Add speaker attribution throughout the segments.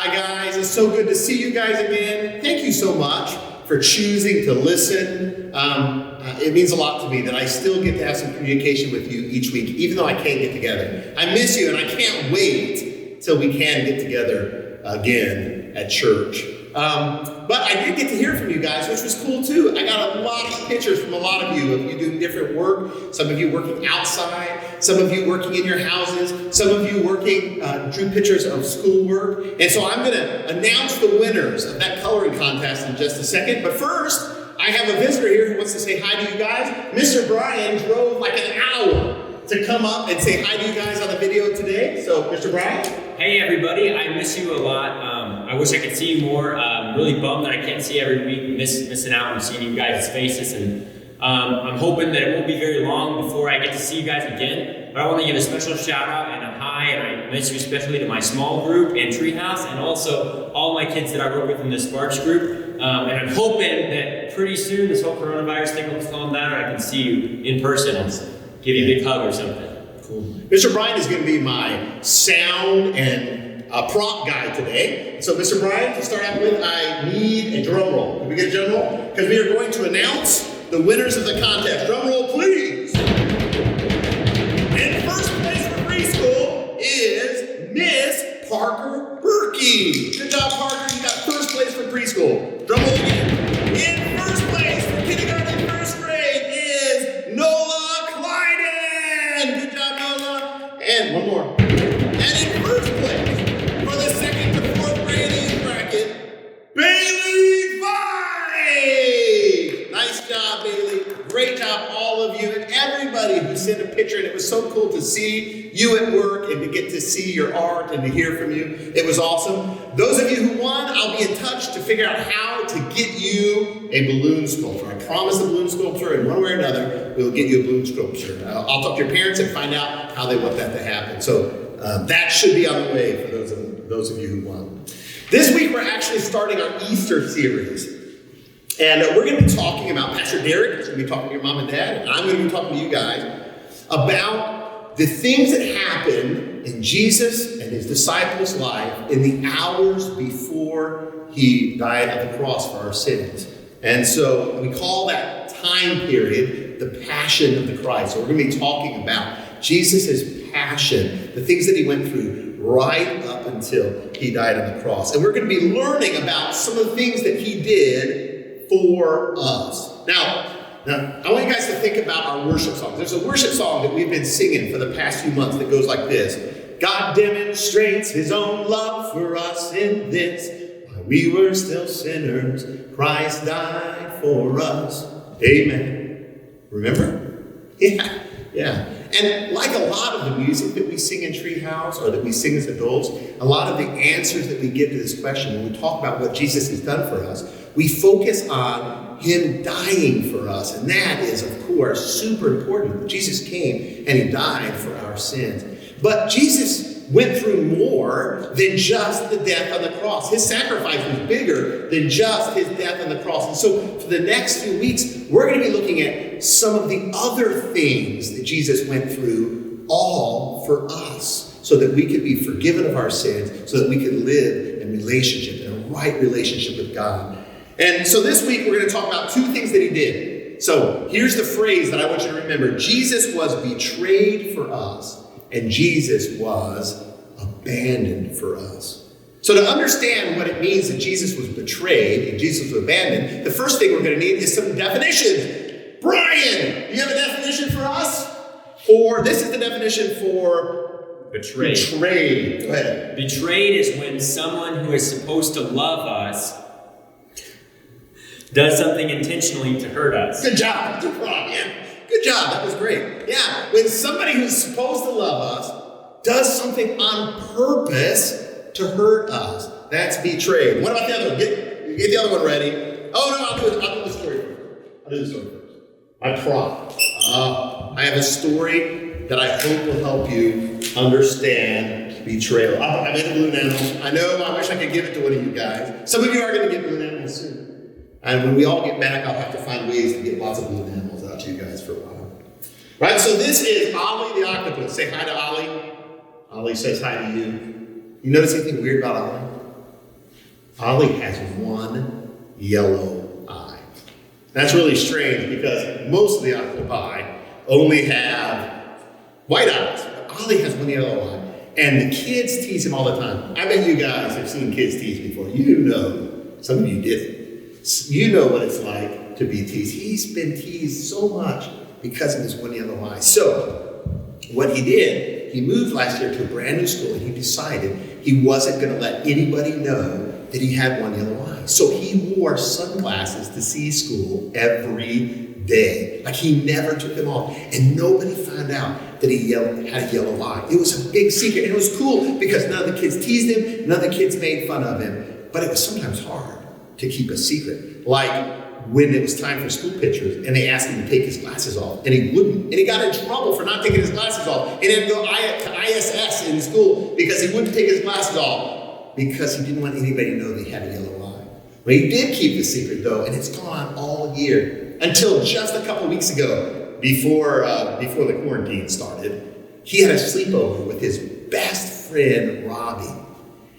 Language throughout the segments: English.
Speaker 1: Hi guys, it's so good to see you guys again. Thank you so much for choosing to listen. It means a lot to me that I still get to have some communication with you each week, even though I can't get together. I miss you and I can't wait till we can get together again at church. But I did get to hear from you guys, which was cool too. I got a lot of pictures from a lot of you doing different work. Some of you working outside, some of you working in your houses, some of you working, drew pictures of schoolwork. And so I'm going to announce the winners of that coloring contest in just a second. But first, I have a visitor here who wants to say hi to you guys. Mr. Brian drove like an hour to come up and say hi to you guys on the video today. So, Mr. Brian?
Speaker 2: Hey everybody, I miss you a lot. I wish I could see you more. I'm really bummed that I can't see every week, missing out on seeing you guys' faces. And I'm hoping that it won't be very long before I get to see you guys again. But I want to give a special shout out and a hi, and I miss you especially to my small group and Treehouse, and also all my kids that I work with in the Sparks group. And I'm hoping that pretty soon this whole coronavirus thing will calm down and I can see you in person and give you a big hug or something.
Speaker 1: Cool. Mr. Brian is going to be my sound and prop guy today. So, Mr. Brian, to start out with, I need a drum roll. Can we get a drum roll? Because we are going to announce the winners of the contest. Drum roll, please. In first place for preschool is Miss Parker Berkey. Good job, Parker. You got first place for preschool. Drum roll again. In first place for kindergarten and first grade is Nola Clyden. Good job, Nola. And one more. And in first place for the second to fourth grade age bracket, Bailey Vine. Nice job, Bailey. Great job, all of you, and everybody who sent a picture. And it was so cool to see you at work and to get to see your art and to hear from you. It was awesome. Those of you who won, I'll be in touch to figure out how to get you a balloon sculpture. I promise a balloon sculpture, and one way or another, we'll get you a balloon sculpture. I'll talk to your parents and find out how they want that to happen. So that should be on the way for those of you who won. This week, we're actually starting our Easter series. And we're going to be talking about, Pastor Derek is going to be talking to your mom and dad, and I'm going to be talking to you guys about the things that happened in Jesus and his disciples' life in the hours before he died at the cross for our sins. And so we call that time period the Passion of the Christ. So we're going to be talking about Jesus' passion, the things that he went through right up until he died on the cross. And we're going to be learning about some of the things that he did for us. Now, I want you guys to think about our worship songs. There's a worship song that we've been singing for the past few months that goes like this. God demonstrates his own love for us in this. While we were still sinners, Christ died for us. Amen. Remember? Yeah. And like a lot of the music that we sing in Treehouse or that we sing as adults, a lot of the answers that we give to this question when we talk about what Jesus has done for us, we focus on him dying for us. And that is, of course, super important. Jesus came and he died for our sins. But Jesus went through more than just the death on the cross. His sacrifice was bigger than just his death on the cross. And so for the next few weeks, we're going to be looking at some of the other things that Jesus went through, all for us, so that we could be forgiven of our sins, so that we could live in relationship, in a right relationship with God. And so this week, we're going to talk about two things that he did. So here's the phrase that I want you to remember. Jesus was betrayed for us, and Jesus was abandoned for us. So to understand what it means that Jesus was betrayed and Jesus was abandoned, the first thing we're going to need is some definitions. Brian, do you have a definition for us? Or this is the definition for
Speaker 2: betrayed.
Speaker 1: Betrayed. Go ahead.
Speaker 2: Betrayed is when someone who is supposed to love us does something intentionally to hurt us.
Speaker 1: Good job, Brian. Good job. That was great. Yeah, when somebody who's supposed to love us does something on purpose to hurt us, that's betrayed. What about the other one? Get the other one ready. Oh, no, I'll do the story first. My prop. I have a story that I hope will help you understand betrayal. I made a balloon animal. I know, I wish I could give it to one of you guys. Some of you are going to get balloon animals soon. And when we all get back, I'll have to find ways to get lots of balloon animals out to you guys for a while. Right, so this is Ollie the octopus. Say hi to Ollie. Ollie says hi to you. You notice anything weird about Ollie? Ollie has one yellow eye. That's really strange because most of the octopi only have white eyes. But Ollie has one yellow eye. And the kids tease him all the time. I bet you guys have seen kids tease before. You know, some of you didn't. You know what it's like to be teased. He's been teased so much because of his one yellow eye. So what he did, he moved last year to a brand new school and he decided he wasn't going to let anybody know that he had one yellow eye. So he wore sunglasses to see school every day. Like he never took them off. And nobody found out that he had a yellow eye. It was a big secret. And it was cool because none of the kids teased him, none of the kids made fun of him. But it was sometimes hard to keep a secret. Like when it was time for school pictures and they asked him to take his glasses off and he wouldn't. And he got in trouble for not taking his glasses off. And he had to go to ISS in school because he wouldn't take his glasses off because he didn't want anybody to know that he had a yellow eye. But he did keep the secret though, and it's gone on all year until just a couple weeks ago before the quarantine started. He had a sleepover with his best friend, Robbie.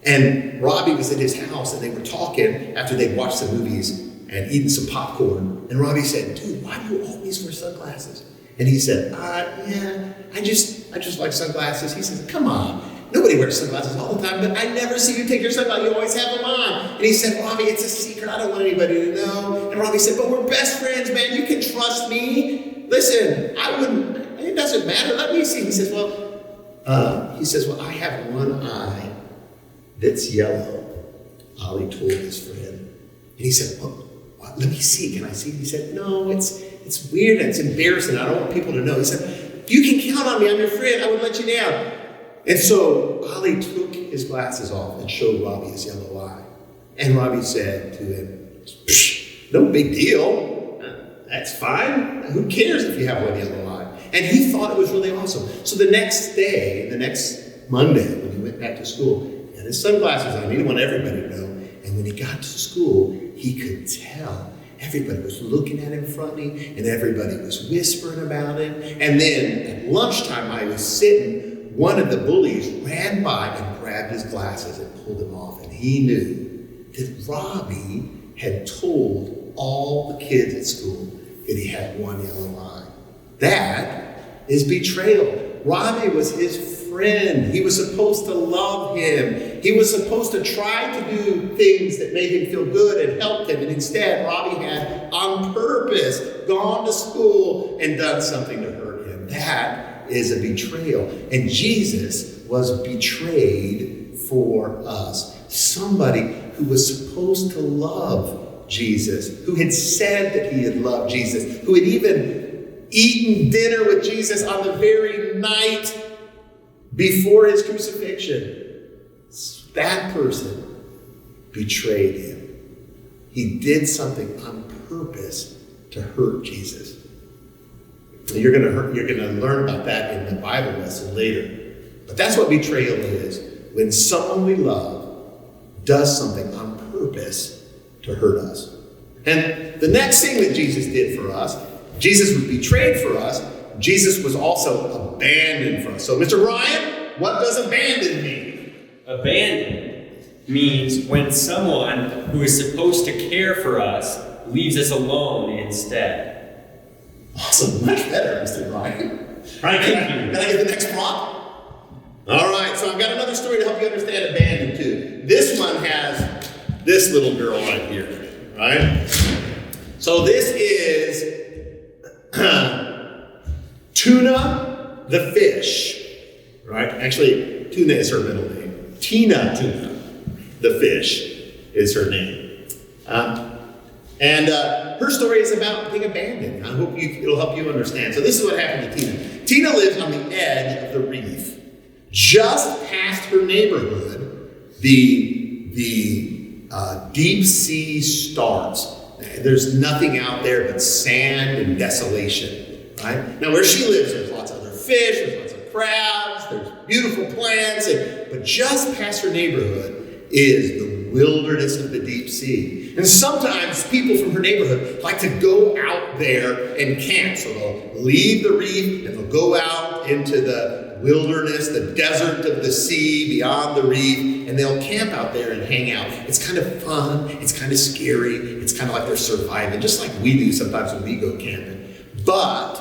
Speaker 1: And Robbie was at his house and they were talking after they'd watched some movies and eaten some popcorn. And Robbie said, dude, why do you always wear sunglasses? And he said, yeah, I just like sunglasses. He said, come on, nobody wears sunglasses all the time, but I never see you take your sunglasses. You always have them on. And he said, Robbie, it's a secret. I don't want anybody to know. And Robbie said, but we're best friends, man. You can trust me. Listen, it doesn't matter. Let me see. He says, well, I have one eye that's yellow. Ollie told his friend. And he said, well, let me see. Can I see? He said, no, it's weird and it's embarrassing. I don't want people to know. He said, you can count on me. I'm your friend. I would let you down. And so Ollie took his glasses off and showed Robbie his yellow eye. And Robbie said to him, no big deal. That's fine. Who cares if you have one yellow eye? And he thought it was really awesome. So the next day, the next Monday, when he went back to school, he had his sunglasses on. He didn't want everybody to know. And when he got to school, he could tell. Everybody was looking at him funny, and everybody was whispering about him. And then at lunchtime, I was sitting, one of the bullies ran by and grabbed his glasses and pulled them off. And he knew that Robbie had told all the kids at school that he had one yellow eye. That is betrayal. Robbie was his friend. He was supposed to love him. He was supposed to try to do things that made him feel good and helped him. And instead, Robbie had, on purpose, gone to school and done something to hurt him. That is a betrayal. And Jesus was betrayed for us. Somebody who was supposed to love Jesus, who had said that he had loved Jesus, who had even eaten dinner with Jesus on the very night before his crucifixion. That person betrayed him. He did something on purpose to hurt Jesus. You're going to learn about that in the Bible lesson later. But that's what betrayal is. When someone we love does something on purpose to hurt us. And the next thing that Jesus did for us, Jesus was betrayed for us. Jesus was also abandoned for us. So, Mr. Ryan, what does abandon mean?
Speaker 2: Abandon means when someone who is supposed to care for us leaves us alone instead.
Speaker 1: Awesome. Much better, Mr. Ryan. Ryan, can I get the next prop? All right, so I've got another story to help you understand abandon too. This one has this little girl right here, right? So this is Tuna the fish, right? Actually, Tuna is her middle name. Tina Tuna the fish is her name. And her story is about being abandoned. I hope it'll help you understand. So this is what happened to Tina. Tina lives on the edge of the reef. Just past her neighborhood, the deep sea starts. There's nothing out there but sand and desolation, right? Now where she lives, there's lots of other fish, there's lots of crabs, there's beautiful plants, but just past her neighborhood is the wilderness of the deep sea. And sometimes people from her neighborhood like to go out there and camp. So they'll leave the reef and they'll go out into the wilderness, the desert of the sea beyond the reef, and they'll camp out there and hang out. It's kind of fun. It's kind of scary. It's kind of like they're surviving, just like we do sometimes when we go camping. But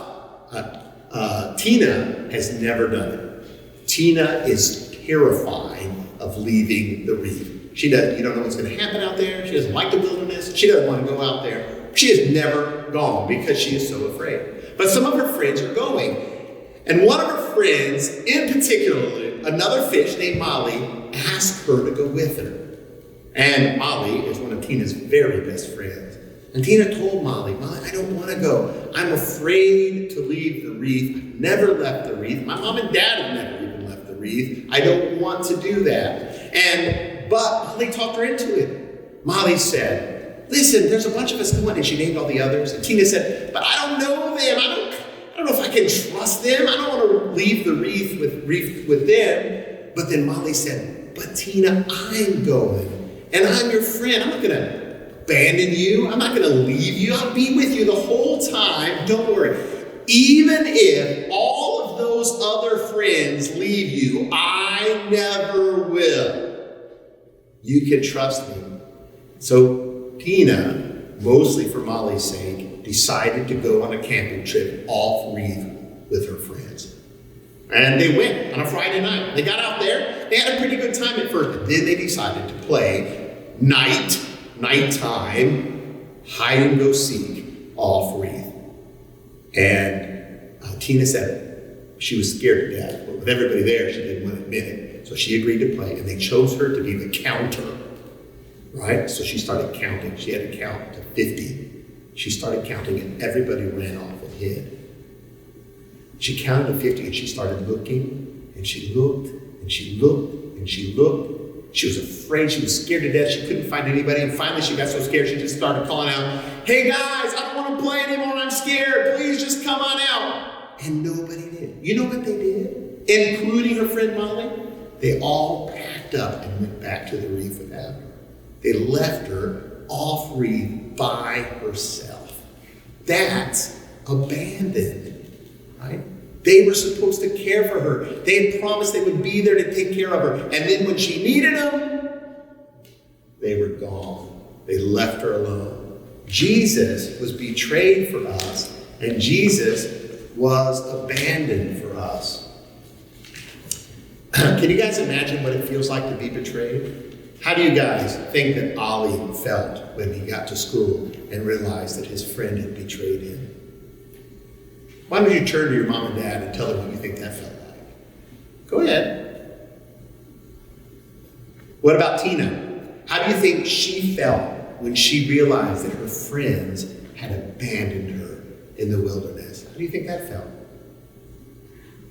Speaker 1: Tina has never done it. Tina is terrified of leaving the reef. You don't know what's going to happen out there. She doesn't like the wilderness. She doesn't want to go out there. She has never gone because she is so afraid. But some of her friends are going. And one of her friends, in particular, another fish named Molly, asked her to go with her. And Molly is one of Tina's very best friends. And Tina told Molly, I don't want to go. I'm afraid to leave the reef. I've never left the reef. My mom and dad have never even left the reef. I don't want to do that. But Molly talked her into it. Molly said, listen, there's a bunch of us going. And she named all the others. And Tina said, but I don't know them. I don't know if I can trust them. I don't want to leave the reef with them. But then Molly said, but Tina, I'm going. And I'm your friend. I'm not going to abandon you. I'm not going to leave you. I'll be with you the whole time. Don't worry. Even if all of those other friends leave you, I never will. You can trust me. So Tina, mostly for Molly's sake, decided to go on a camping trip off reef with her friends. And they went on a Friday night. They got out there. They had a pretty good time at first, but then they decided to play nighttime, hide and go seek off reef. And Tina said she was scared to death, but with everybody there, she didn't want to admit it. So she agreed to play, and they chose her to be the counter, right? So she started counting. She had to count to 50. She started counting, and everybody ran off and hid. She counted to 50, and she started looking, and she looked, and she looked, and she looked. She was afraid. She was scared to death. She couldn't find anybody, and finally she got so scared she just started calling out, hey guys, I don't want to play anymore. I'm scared. Please just come on out. And nobody did. You know what they did? Including her friend Molly? They all packed up and went back to the reef without her. They left her off reef by herself. That's abandoned, right? They were supposed to care for her. They had promised they would be there to take care of her. And then when she needed them, they were gone. They left her alone. Jesus was betrayed for us, and Jesus was abandoned for us. Can you guys imagine what it feels like to be betrayed? How do you guys think that Ollie felt when he got to school and realized that his friend had betrayed him? Why don't you turn to your mom and dad and tell them what you think that felt like? Go ahead. What about Tina? How do you think she felt when she realized that her friends had abandoned her in the wilderness? How do you think that felt?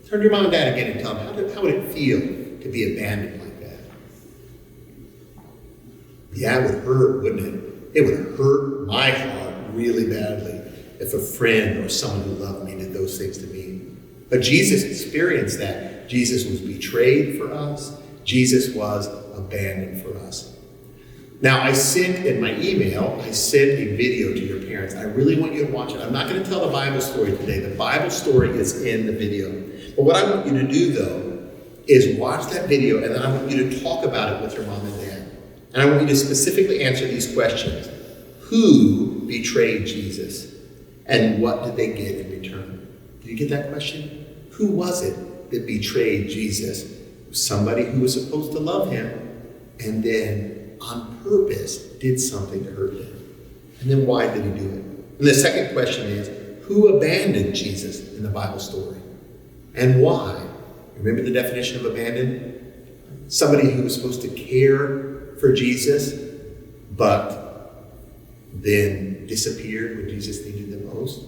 Speaker 1: Turn to your mom and dad again and tell them, how would it feel to be abandoned like that? Yeah, it would hurt, wouldn't it? It would hurt my heart really badly if a friend or someone who loved me did those things to me. But Jesus experienced that. Jesus was betrayed for us. Jesus was abandoned for us. Now, I sent in my email, I sent a video to your parents. I really want you to watch it. I'm not going to tell the Bible story today. The Bible story is in the video. But what I want you to do, though, is watch that video, and then I want you to talk about it with your mom and dad. And I want you to specifically answer these questions. Who betrayed Jesus? And what did they get in return? Did you get that question? Who was it that betrayed Jesus? Somebody who was supposed to love him, and then on purpose did something to hurt him. And then why did he do it? And the second question is, who abandoned Jesus in the Bible story? And why? Remember the definition of abandoned? Somebody who was supposed to care for Jesus, but then disappeared when Jesus needed them most.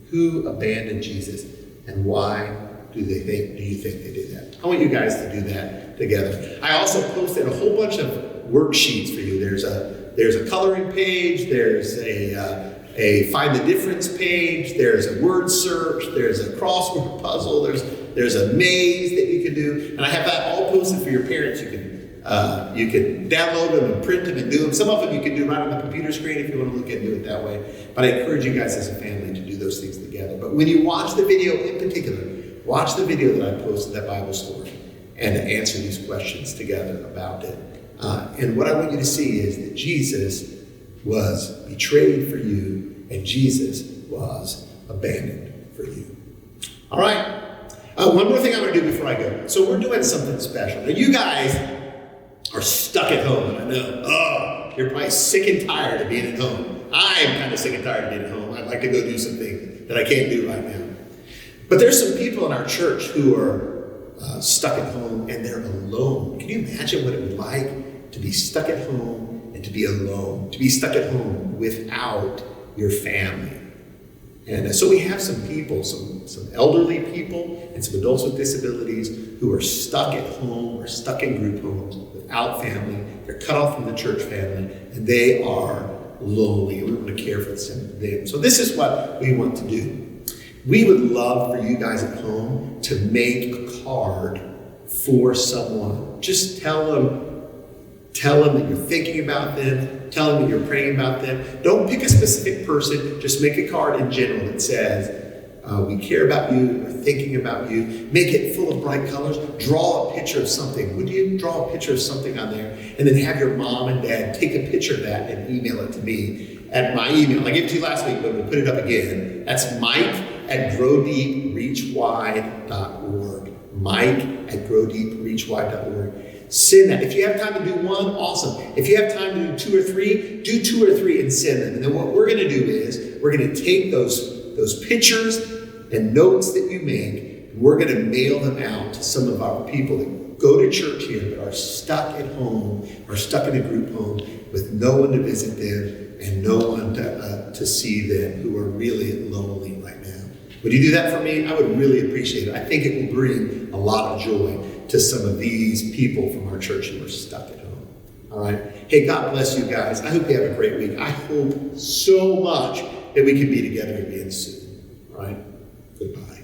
Speaker 1: Who abandoned Jesus, and why do you think they did that? I want you guys to do that together. I also posted a whole bunch of worksheets for you. There's a coloring page, there's a find the difference page, there's a word search, there's a crossword puzzle, there's a maze that you can do, and I have that all posted for your parents. You can download them and print them and do them. Some of them you can do right on the computer screen if you want to look and do it that way. But I encourage you guys as a family to do those things together. But when you watch the video in particular, watch the video that I posted, that Bible story, and to answer these questions together about it. And what I want you to see is that Jesus was betrayed for you, and Jesus was abandoned for you. All right. One more thing I'm going to do before I go. So we're doing something special. Now, you guys are stuck at home, and I know. Oh, you're probably sick and tired of being at home. I'm kind of sick and tired of being at home. I'd like to go do something that I can't do right now. But there's some people in our church who are stuck at home, and they're alone. Can you imagine what it would be like to be stuck at home and to be alone, to be stuck at home without your family? And so we have some people, some elderly people and some adults with disabilities who are stuck at home or stuck in group homes without family. They're cut off from the church family, and they are lonely. We want to care for them. So this is what we want to do. We would love for you guys at home to make a card for someone. Just tell them that you're thinking about them. Tell them that you're praying about them. Don't pick a specific person. Just make a card in general that says, we care about you, we're thinking about you. Make it full of bright colors. Draw a picture of something. Would you draw a picture of something on there? And then have your mom and dad take a picture of that and email it to me at my email. I gave it to you last week, but we'll put it up again. That's Mike@growdeepreachwide.org. Mike@growdeepreachwide.org. Send that. If you have time to do one, awesome. If you have time to do 2 or 3, do 2 or 3 and send them. And then what we're going to do is we're going to take those pictures and notes that you make, and we're going to mail them out to some of our people that go to church here but are stuck at home or stuck in a group home with no one to visit them and no one to see them, who are really lonely right now. Would you do that for me? I would really appreciate it. I think it will bring a lot of joy to some of these people from our church who are stuck at home. All right? Hey, God bless you guys. I hope you have a great week. I hope so much that we can be together again soon. All right? Goodbye.